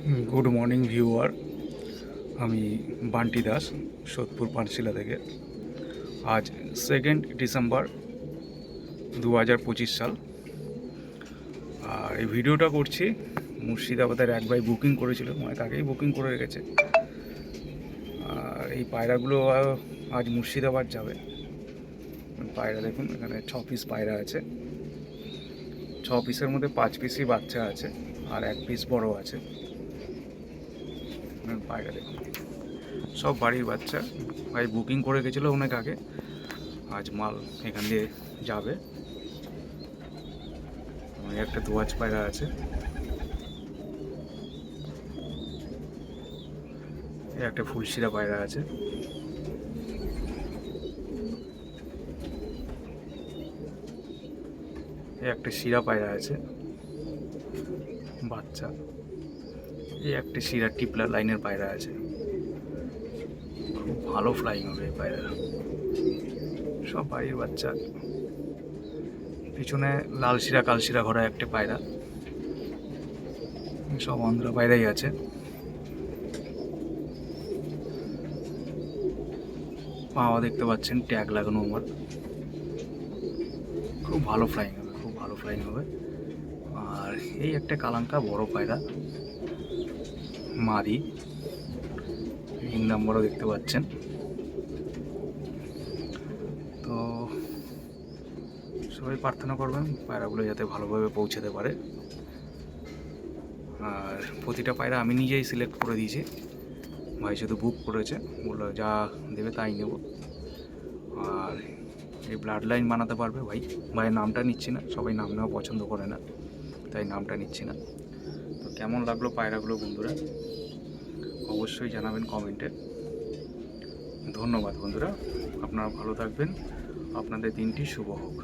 Good morning viewer, আমি বান্টি দাস, সোদপুর পানশিলা থেকে। আজ 2 ডিসেম্বর 2025 সাল। আর এই ভিডিওটা করছি মুর্শিদাবাদের এক ভাই বুকিং করেছিল, অনেক আগেই বুকিং করে রেখেছে। আর এই পায়রাগুলো আজ মুর্শিদাবাদ যাবে। পায়রা দেখুন, এখানে 6 পিস পায়রা আছে। 6 পিসের মধ্যে 5 পিসই বাচ্চা আছে আর 1 পিস বড় আছে। পায়রা দেখুন, সব বাড়ির বাচ্চা। ভাই বুকিং করে গেছিলো অনেক আগে, আজ মাল এখান দিয়ে যাবে। একটা দোয়াজ পায়রা আছে, একটা ফুলশিরা পায়রা আছে, একটা শিরা পায়রা আছে বাচ্চা, একটা শিরা টিপলা লাইনের পায়রা আছে। খুব ভালো ফ্লাইং হবে এই পায়রা, সব বাড়ির বাচ্চা। পিছনে লাল শিরা কাল শিরা ঘোরা একটা পায়রা, সব অন্ধ্রা পায়রাই আছে। পাওয়া দেখতে পাচ্ছেন, ট্যাগ লাগানো আমার। খুব ভালো ফ্লাইং হবে, খুব ভালো ফ্লাইং হবে। আর এই একটা কালাঙ্কা বড় পায়রা মাদি, রিং নাম্বারও দেখতে পাচ্ছেন। তো সবাই প্রার্থনা করবেন পায়রাগুলো যাতে ভালোভাবে পৌঁছাতে পারে। আর প্রতিটা পায়রা আমি নিজেই সিলেক্ট করে দিয়েছি, ভাই শুধু বুক করেছে, বললো যা দেবে তাই নেব। আর এই ব্লাড লাইন বানাতে পারবে ভাই। ভাইয়ের নামটা নিচ্ছি না, সবাই নাম নেওয়া পছন্দ করে না, তাই নামটা নিচ্ছি না। তো কেমন লাগলো পায়রাগুলো বন্ধুরা, অবশ্যই জানাবেন কমেন্টে। ধন্যবাদ বন্ধুরা, আপনারা ভালো থাকবেন, আপনাদের দিনটি শুভ হোক।